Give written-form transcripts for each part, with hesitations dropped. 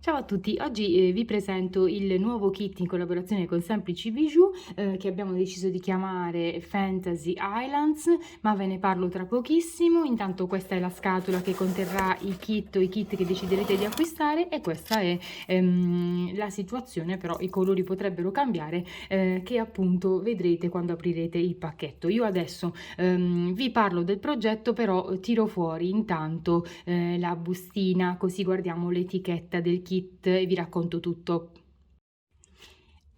Ciao a tutti, oggi vi presento il nuovo kit in collaborazione con Semplici Bijou che abbiamo deciso di chiamare Fantasy Islands, ma ve ne parlo tra pochissimo. Intanto questa è la scatola che conterrà il kit o i kit che deciderete di acquistare e questa è la situazione, però i colori potrebbero cambiare, che appunto vedrete quando aprirete il pacchetto. Io adesso vi parlo del progetto, però tiro fuori intanto la bustina, così guardiamo l'etichetta del kit e vi racconto tutto.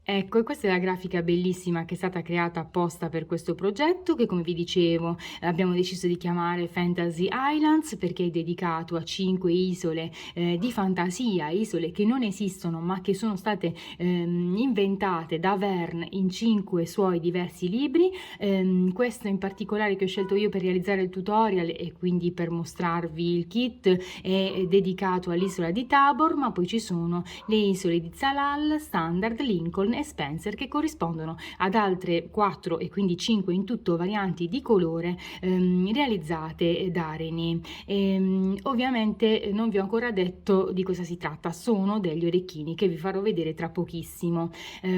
Ecco, e questa è la grafica bellissima che è stata creata apposta per questo progetto che, come vi dicevo, abbiamo deciso di chiamare Fantasy Islands perché è dedicato a 5 isole di fantasia, isole che non esistono ma che sono state inventate da Verne in 5 suoi diversi libri. Questo in particolare che ho scelto io per realizzare il tutorial e quindi per mostrarvi il kit è dedicato all'isola di Tabor, ma poi ci sono le isole di Zalal, Standard, Lincoln e Spencer che corrispondono ad altre 4 e quindi 5 in tutto varianti di colore realizzate da René. Ovviamente non vi ho ancora detto di cosa si tratta, sono degli orecchini che vi farò vedere tra pochissimo,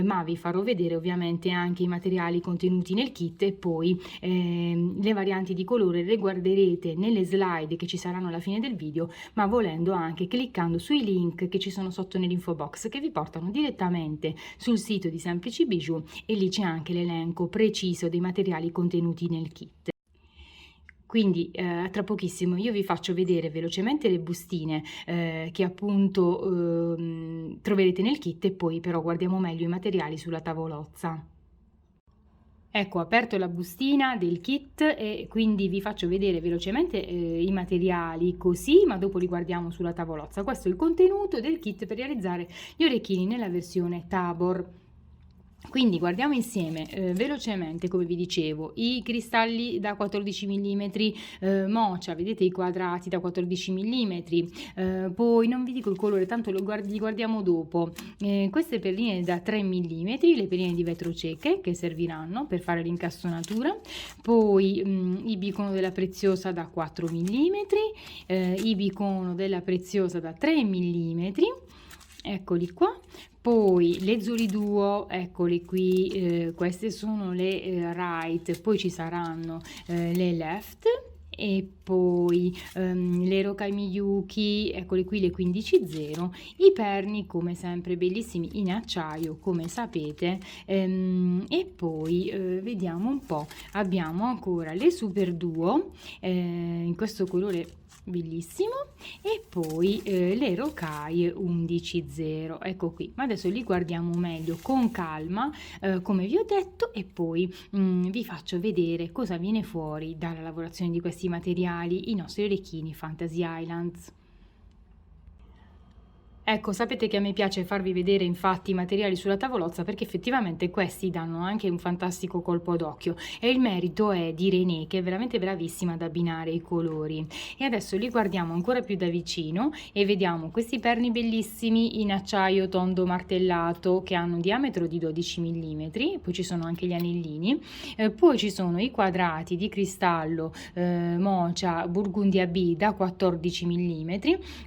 ma vi farò vedere ovviamente anche i materiali contenuti nel kit e poi le varianti di colore le guarderete nelle slide che ci saranno alla fine del video, ma volendo anche cliccando sui link che ci sono sotto nell'info box che vi portano direttamente sul sito di Semplici Bijou e lì c'è anche l'elenco preciso dei materiali contenuti nel kit. Quindi tra pochissimo io vi faccio vedere velocemente le bustine che appunto troverete nel kit e poi però guardiamo meglio i materiali sulla tavolozza. Ecco, ho aperto la bustina del kit e quindi vi faccio vedere velocemente i materiali così, ma dopo li guardiamo sulla tavolozza. Questo è il contenuto del kit per realizzare gli orecchini nella versione Tabor. Quindi guardiamo insieme velocemente, come vi dicevo, i cristalli da 14 mm Mocha, vedete i quadrati da 14 mm, poi non vi dico il colore, tanto li guardiamo dopo. Queste perline da 3 mm, le perline di vetro cieche che serviranno per fare l'incastonatura, poi i bicono della preziosa da 4 mm, i bicono della preziosa da 3 mm, eccoli qua. Poi le Zuri Duo, eccole qui, queste sono le right, poi ci saranno le left e poi le Rokai Miyuki, eccole qui le 15.0, i perni come sempre bellissimi in acciaio come sapete, e poi vediamo un po', abbiamo ancora le Super Duo in questo colore bellissimo e poi le Rokai 11.0, ecco qui, ma adesso li guardiamo meglio con calma come vi ho detto e poi vi faccio vedere cosa viene fuori dalla lavorazione di questi materiali, i nostri orecchini Fantasy Islands. Ecco, sapete che a me piace farvi vedere infatti i materiali sulla tavolozza perché effettivamente questi danno anche un fantastico colpo d'occhio e il merito è di René che è veramente bravissima ad abbinare i colori. E adesso li guardiamo ancora più da vicino e vediamo questi perni bellissimi in acciaio tondo martellato che hanno un diametro di 12 mm, poi ci sono anche gli anellini, poi ci sono i quadrati di cristallo Mocha Burgundia B da 14 mm,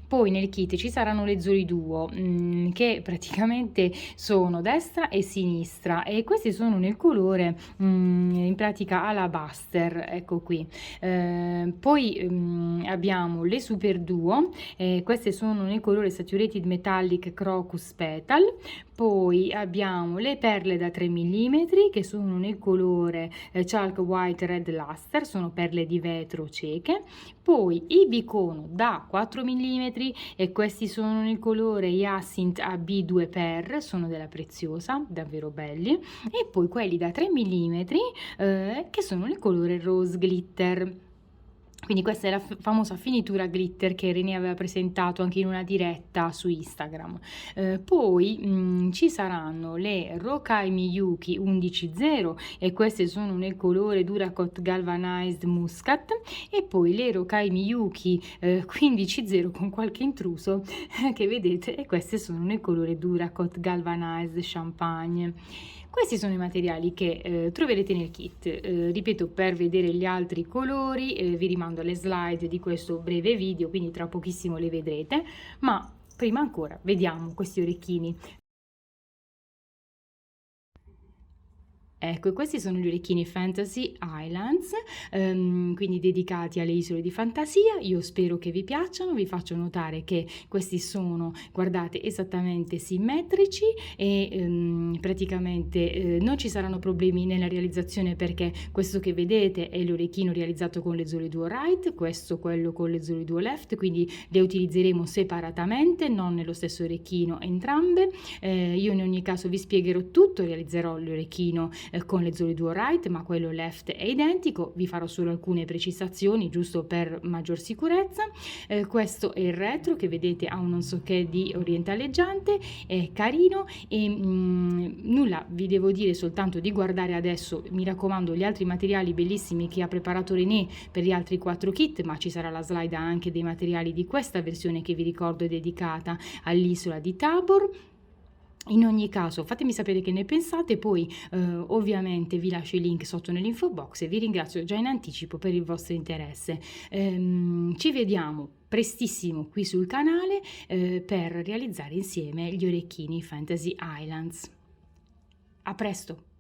poi nel kit ci saranno le Zuri Duo che praticamente sono destra e sinistra e questi sono nel colore in pratica alabaster, ecco qui. Poi abbiamo le Super Duo, queste sono nel colore Saturated Metallic Crocus Petal. Poi abbiamo le perle da 3 mm che sono nel colore Chalk White Red Luster, sono perle di vetro cieche. Poi i bicono da 4 mm e questi sono nel colore Hyacinth AB2 Per, sono della Preziosa, davvero belli. E poi quelli da 3 mm che sono nel colore Rose Glitter. Quindi questa è la famosa finitura glitter che René aveva presentato anche in una diretta su Instagram. Poi ci saranno le Rokai Miyuki 11.0 e queste sono nel colore Duracot Galvanized Muscat e poi le Rokai Miyuki 15.0 con qualche intruso che vedete e queste sono nel colore Duracot Galvanized Champagne. Questi sono i materiali che troverete nel kit. Ripeto, per vedere gli altri colori vi rimando alle slide di questo breve video, quindi tra pochissimo le vedrete, ma Prima ancora, vediamo questi orecchini. Ecco, questi sono gli orecchini Fantasy Islands, quindi dedicati alle isole di fantasia. Io spero che vi piacciono, vi faccio notare che questi sono, guardate, esattamente simmetrici e praticamente non ci saranno problemi nella realizzazione, perché questo che vedete è l'orecchino realizzato con le Zolley Duo Right, questo quello con le Zolley Duo Left, quindi le utilizzeremo separatamente, non nello stesso orecchino entrambe. Io in ogni caso vi spiegherò tutto, realizzerò l'orecchino con le Zolley Duo Right, ma quello left è identico. Vi farò solo alcune precisazioni giusto per maggior sicurezza. Questo è il retro che vedete, ha un non so che di orientaleggiante, è carino e nulla, vi devo dire soltanto di guardare adesso, mi raccomando, gli altri materiali bellissimi che ha preparato René per gli altri 4 kit, ma ci sarà la slide anche dei materiali di questa versione che vi ricordo è dedicata all'isola di Tabor. In ogni caso fatemi sapere che ne pensate, poi ovviamente vi lascio i link sotto nell'info box e vi ringrazio già in anticipo per il vostro interesse. Ci vediamo prestissimo qui sul canale per realizzare insieme gli orecchini Fantasy Islands. A presto!